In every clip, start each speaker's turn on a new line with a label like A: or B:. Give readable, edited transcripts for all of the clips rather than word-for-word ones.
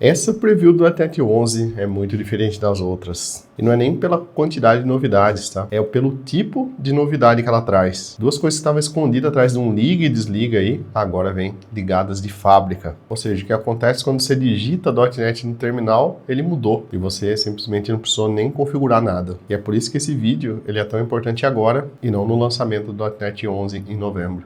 A: Essa preview do .NET 11 é muito diferente das outras. E não é nem pela quantidade de novidades, tá? É pelo tipo de novidade que ela traz. Duas coisas que estavam escondidas atrás de um liga e desliga aí, agora vem ligadas de fábrica. Ou seja, o que acontece quando você digita .NET no terminal, ele mudou. E você simplesmente não precisou nem configurar nada. E é por isso que esse vídeo ele é tão importante agora e não no lançamento do .NET 11 em novembro.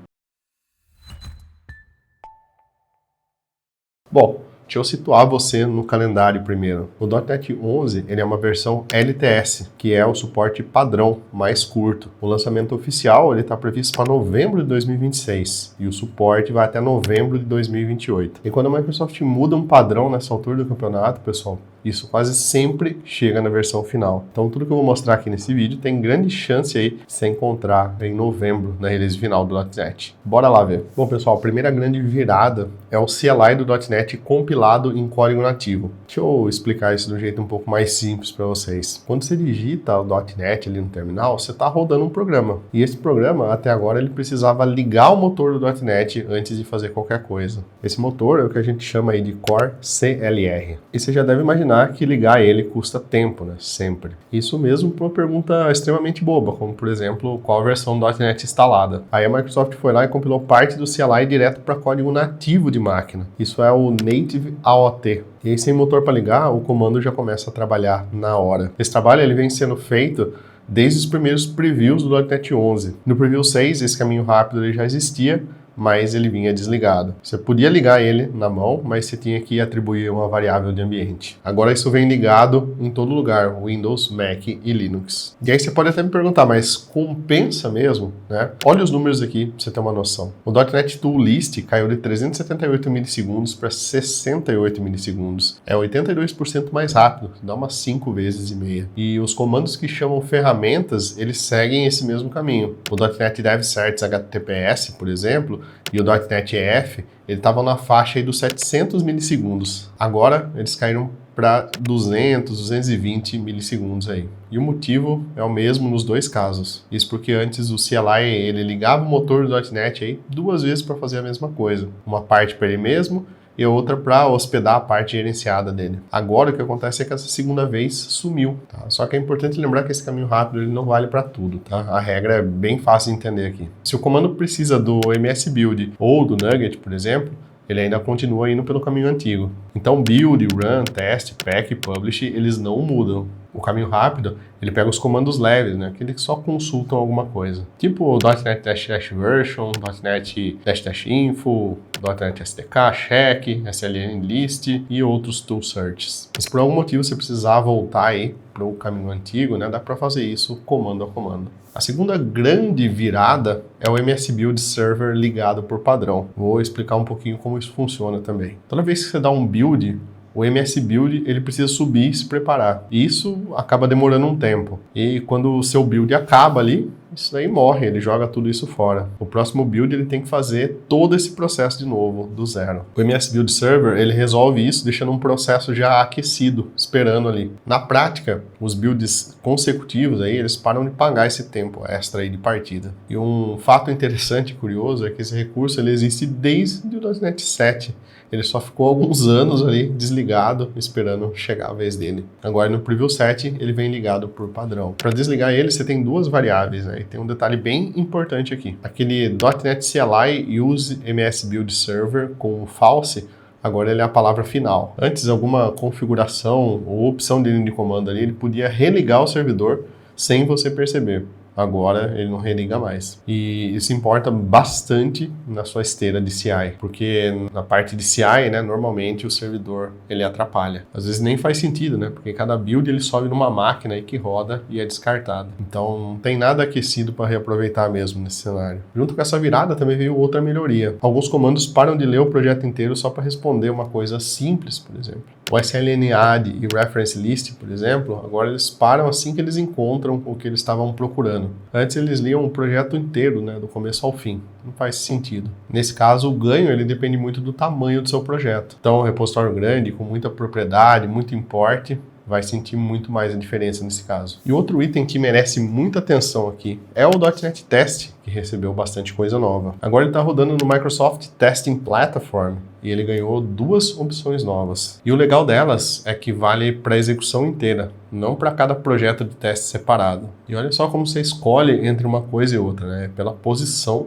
A: Bom, deixa eu situar você no calendário primeiro. O .NET 11 ele é uma versão LTS, que é o suporte padrão mais curto. O lançamento oficial está previsto para novembro de 2026 e o suporte vai até novembro de 2028. E quando a Microsoft muda um padrão nessa altura do campeonato, pessoal, isso quase sempre chega na versão final. Então tudo que eu vou mostrar aqui nesse vídeo tem grande chance aí de se encontrar em novembro na release final do .NET. Bora lá ver. Bom pessoal, a primeira grande virada é o CLI do .NET compilado em código nativo. Deixa eu explicar isso de um jeito um pouco mais simples para vocês. Quando você digita o .NET ali no terminal, você está rodando um programa. E esse programa, até agora, ele precisava ligar o motor do .NET antes de fazer qualquer coisa. Esse motor é o que a gente chama aí de Core CLR. E você já deve imaginar que ligar ele custa tempo, né? Sempre. Isso mesmo por uma pergunta extremamente boba, como por exemplo, qual versão do .NET instalada. Aí a Microsoft foi lá e compilou parte do CLI direto para código nativo de máquina. Isso é o Native AOT. E aí, sem motor para ligar, o comando já começa a trabalhar na hora. Esse trabalho ele vem sendo feito desde os primeiros previews do .NET 11. No preview 6, esse caminho rápido ele já existia, mas ele vinha desligado. Você podia ligar ele na mão, mas você tinha que atribuir uma variável de ambiente. Agora isso vem ligado em todo lugar, Windows, Mac e Linux. E aí você pode até me perguntar, mas compensa mesmo, né? Olha os números aqui para você ter uma noção. O .NET Toolist caiu de 378 milissegundos para 68 milissegundos. É 82% mais rápido, dá umas 5 vezes e meia. E os comandos que chamam ferramentas, eles seguem esse mesmo caminho. O .NET Dev Certs HTTPS, por exemplo, e o .NET EF, ele estava na faixa aí dos 700 milissegundos. Agora, eles caíram para 200, 220 milissegundos aí. E o motivo é o mesmo nos dois casos. Isso porque antes o CLI, ele ligava o motor do .NET aí 2 vezes para fazer a mesma coisa. Uma parte para ele mesmo e outra para hospedar a parte gerenciada dele. Agora o que acontece é que essa segunda vez sumiu, tá? Só que é importante lembrar que esse caminho rápido ele não vale para tudo, tá? A regra é bem fácil de entender aqui. Se o comando precisa do MS-Build ou do Nugget, por exemplo, ele ainda continua indo pelo caminho antigo. Então build, run, test, pack, publish, eles não mudam. O caminho rápido, ele pega os comandos leves, né? Aqueles que só consultam alguma coisa. Tipo o .NET-version, .NET-info, .NET SDK, check, SLN list e outros tool searches. Mas por algum motivo você precisar voltar aí para o caminho antigo, né? Dá para fazer isso comando a comando. A segunda grande virada é o MS-Build Server ligado por padrão. Vou explicar um pouquinho como isso funciona também. Toda vez que você dá um build, o MS-Build ele precisa subir e se preparar. E isso acaba demorando um tempo. E quando o seu build acaba ali, isso daí morre, ele joga tudo isso fora. O próximo build ele tem que fazer todo esse processo de novo, do zero. O MS-Build Server ele resolve isso deixando um processo já aquecido, esperando ali. Na prática, os builds consecutivos aí, eles param de pagar esse tempo extra aí de partida. E um fato interessante e curioso é que esse recurso ele existe desde o .NET 7. Ele só ficou alguns anos ali desligado, esperando chegar a vez dele. Agora no Preview 7 ele vem ligado por padrão. Para desligar ele você tem duas variáveis, né? E tem um detalhe bem importante aqui. Aquele .NET CLI use MS Build Server com false, agora ele é a palavra final. Antes alguma configuração ou opção de linha de comando ali, ele podia religar o servidor sem você perceber. Agora ele não religa mais. E isso importa bastante na sua esteira de CI, porque na parte de CI, né, normalmente o servidor ele atrapalha. Às vezes nem faz sentido, né, porque cada build ele sobe numa máquina aí que roda e é descartado. Então não tem nada aquecido para reaproveitar mesmo nesse cenário. Junto com essa virada também veio outra melhoria. Alguns comandos param de ler o projeto inteiro só para responder uma coisa simples, por exemplo. O SLN add e reference list, por exemplo, agora eles param assim que eles encontram o que eles estavam procurando. Antes eles liam o projeto inteiro, né, do começo ao fim. Não faz sentido. Nesse caso, o ganho ele depende muito do tamanho do seu projeto. Então, um repositório grande, com muita propriedade, muito import, vai sentir muito mais a diferença nesse caso. E outro item que merece muita atenção aqui é o .NET Test, que recebeu bastante coisa nova. Agora ele está rodando no Microsoft Testing Platform e ele ganhou 2 opções novas. E o legal delas é que vale para execução inteira, não para cada projeto de teste separado. E olha só como você escolhe entre uma coisa e outra, né? Pela posição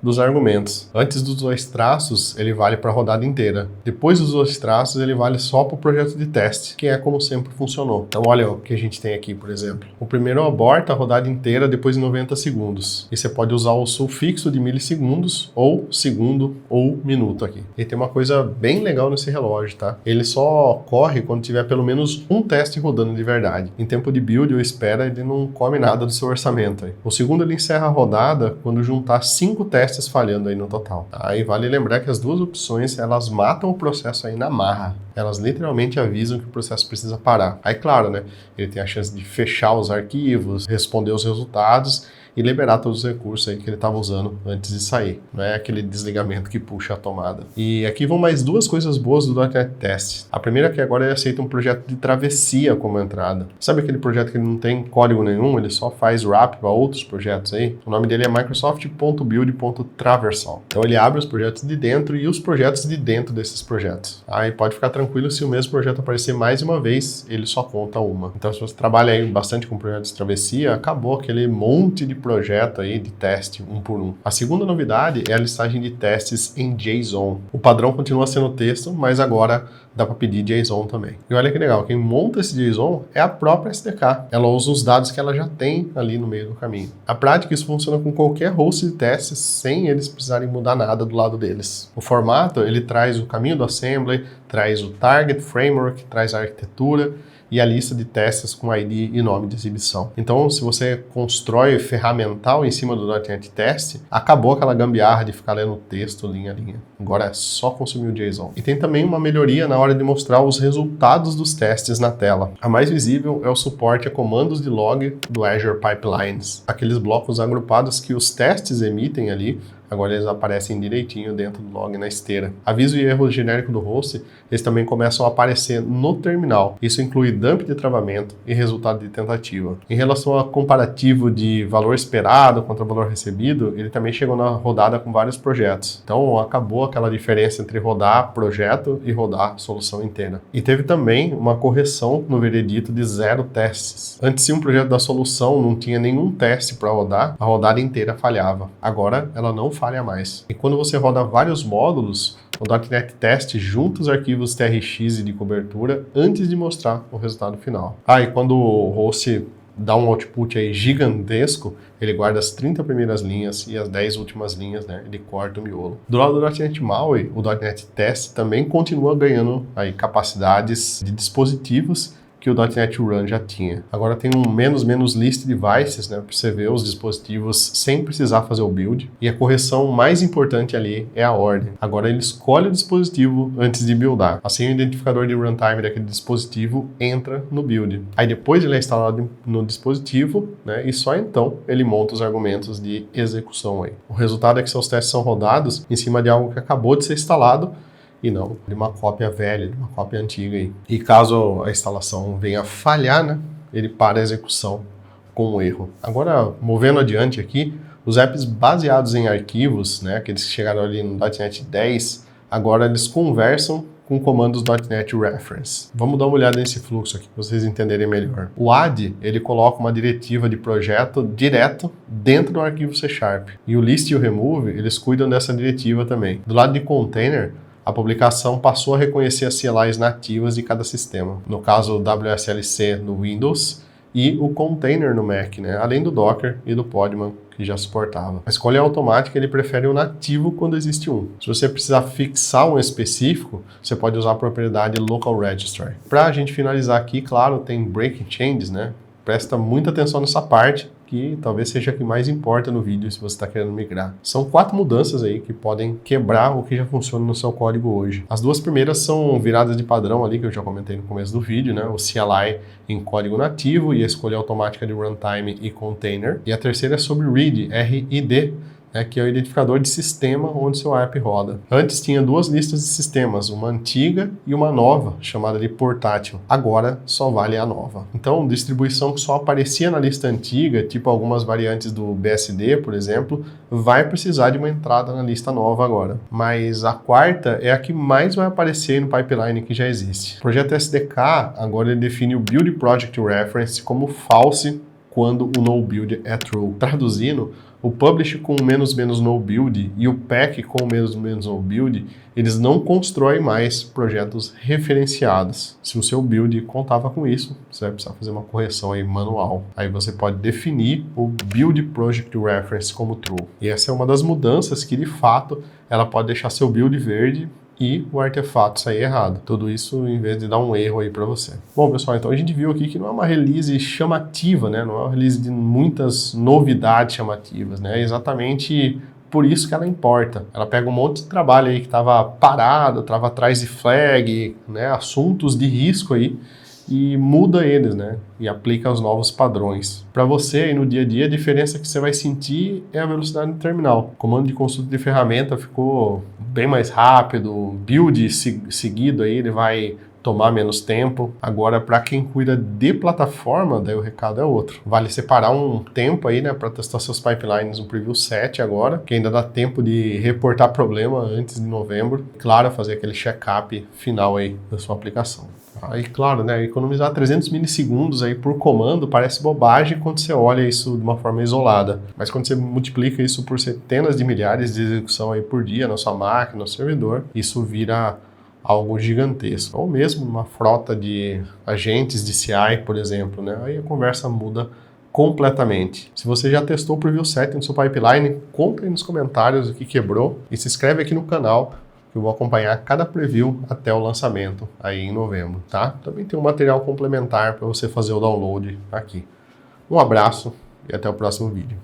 A: dos argumentos. Antes dos 2 traços, ele vale para a rodada inteira. Depois dos 2 traços, ele vale só para o projeto de teste, que é como sempre funcionou. Então olha o que a gente tem aqui, por exemplo. O primeiro aborta a rodada inteira depois de 90 segundos. E você pode usar o sufixo de milissegundos, ou segundo, ou minuto aqui. E tem uma coisa bem legal nesse relógio, tá? Ele só corre quando tiver pelo menos um teste rodando de verdade. Em tempo de build ou espera, ele não come nada do seu orçamento aí. O segundo, ele encerra a rodada quando juntar 5 testes falhando aí no total. Aí vale lembrar que as 2 opções, elas matam o processo aí na marra. Elas literalmente avisam que o processo precisa parar. Aí claro, né, ele tem a chance de fechar os arquivos, responder os resultados e liberar todos os recursos aí que ele estava usando antes de sair. Não é aquele desligamento que puxa a tomada. E aqui vão mais 2 coisas boas do .NET Test. A primeira é que agora ele aceita um projeto de travessia como entrada. Sabe aquele projeto que ele não tem código nenhum, ele só faz wrap para outros projetos aí? O nome dele é microsoft.build.traversal. Então ele abre os projetos de dentro e os projetos de dentro desses projetos. Aí pode ficar tranquilo, se o mesmo projeto aparecer mais de uma vez, ele só conta uma. Então se você trabalha aí bastante com projetos de travessia, acabou aquele monte de projeto aí de teste um por um. A segunda novidade é a listagem de testes em JSON. O padrão continua sendo texto, mas agora dá para pedir JSON também. E olha que legal, quem monta esse JSON é a própria SDK. Ela usa os dados que ela já tem ali no meio do caminho. Na prática, isso funciona com qualquer host de testes sem eles precisarem mudar nada do lado deles. O formato, ele traz o caminho do assembly, traz o target framework, traz a arquitetura e a lista de testes com ID e nome de exibição. Então, se você constrói ferramental em cima do .NET Test, acabou aquela gambiarra de ficar lendo o texto linha a linha. Agora é só consumir o JSON. E tem também uma melhoria na hora de mostrar os resultados dos testes na tela. A mais visível é o suporte a comandos de log do Azure Pipelines. Aqueles blocos agrupados que os testes emitem ali, agora eles aparecem direitinho dentro do log na esteira. Aviso e erro genérico do host, eles também começam a aparecer no terminal. Isso inclui dump de travamento e resultado de tentativa. Em relação ao comparativo de valor esperado contra valor recebido, ele também chegou na rodada com vários projetos. Então acabou aquela diferença entre rodar projeto e rodar solução inteira. E teve também uma correção no veredito de 0 testes. Antes, se um projeto da solução não tinha nenhum teste para rodar, a rodada inteira falhava. Agora ela não falha mais. E quando você roda vários módulos, o .NET Test junta os arquivos TRX e de cobertura antes de mostrar o resultado final. E quando o host dá um output aí gigantesco, ele guarda as 30 primeiras linhas e as 10 últimas linhas, né? Ele corta o miolo. Do lado do .NET MAUI, o .NET Test também continua ganhando aí capacidades de dispositivos que o .NET Run já tinha. Agora tem um menos list devices, né, para você ver os dispositivos sem precisar fazer o build. E a correção mais importante ali é a ordem. Agora ele escolhe o dispositivo antes de buildar. Assim o identificador de runtime daquele dispositivo entra no build. Aí depois ele é instalado no dispositivo, né, e só então ele monta os argumentos de execução aí. O resultado é que seus testes são rodados em cima de algo que acabou de ser instalado e não de uma cópia velha, de uma cópia antiga aí. E caso a instalação venha a falhar, né, ele para a execução com um erro. Agora, movendo adiante aqui, os apps baseados em arquivos, né, aqueles que chegaram ali no .NET 10, agora eles conversam com comandos .NET Reference. Vamos dar uma olhada nesse fluxo aqui para vocês entenderem melhor. O add, ele coloca uma diretiva de projeto direto dentro do arquivo C#. E o list e o remove, eles cuidam dessa diretiva também. Do lado de container, a publicação passou a reconhecer as CLIs nativas de cada sistema. No caso, o WSLC no Windows e o container no Mac, né? Além do Docker e do Podman, que já suportava. A escolha automática, ele prefere o nativo quando existe um. Se você precisar fixar um específico, você pode usar a propriedade Local Registry. Para a gente finalizar aqui, claro, tem Breaking Changes, né? Presta muita atenção nessa parte, que talvez seja a que mais importa no vídeo se você está querendo migrar. São 4 mudanças aí que podem quebrar o que já funciona no seu código hoje. As 2 primeiras são viradas de padrão ali, que eu já comentei no começo do vídeo, né? O CLI em código nativo e a escolha automática de runtime e container. E a terceira é sobre read, RID, que é o identificador de sistema onde seu app roda. Antes tinha duas listas de sistemas, uma antiga e uma nova, chamada de portátil. Agora só vale a nova. Então, distribuição que só aparecia na lista antiga, tipo algumas variantes do BSD, por exemplo, vai precisar de uma entrada na lista nova agora. Mas a quarta é a que mais vai aparecer no pipeline que já existe. O projeto SDK agora ele define o Build Project Reference como false quando o no build é true. Traduzindo, o publish com o no build e o pack com o no build, eles não constroem mais projetos referenciados. Se o seu build contava com isso, você vai precisar fazer uma correção aí manual. Aí você pode definir o Build Project Reference como true. E essa é uma das mudanças que, de fato, ela pode deixar seu build verde e o artefato sair errado. Tudo isso em vez de dar um erro aí para você. Bom, pessoal, então a gente viu aqui que não é uma release chamativa, né? Não é uma release de muitas novidades chamativas, né? É exatamente por isso que ela importa. Ela pega um monte de trabalho aí que estava parado, estava atrás de flag, né? Assuntos de risco aí, e muda eles, né? E aplica os novos padrões. Para você aí no dia a dia, a diferença que você vai sentir é a velocidade do terminal. O comando de consulta de ferramenta ficou bem mais rápido, build seguido aí, ele vai tomar menos tempo. Agora, para quem cuida de plataforma, daí o recado é outro. Vale separar um tempo aí, né, para testar seus pipelines no Preview 7 agora, que ainda dá tempo de reportar problema antes de novembro. Claro, fazer aquele check-up final aí da sua aplicação. Aí, claro, né, economizar 300 milissegundos aí por comando parece bobagem quando você olha isso de uma forma isolada. Mas quando você multiplica isso por centenas de milhares de execução aí por dia na sua máquina, no servidor, isso vira algo gigantesco. Ou mesmo uma frota de agentes de CI, por exemplo, né? Aí a conversa muda completamente. Se você já testou o Preview 7 no seu pipeline, conta aí nos comentários o que quebrou e se inscreve aqui no canal, que eu vou acompanhar cada preview até o lançamento aí em novembro, tá? Também tem um material complementar para você fazer o download aqui. Um abraço e até o próximo vídeo.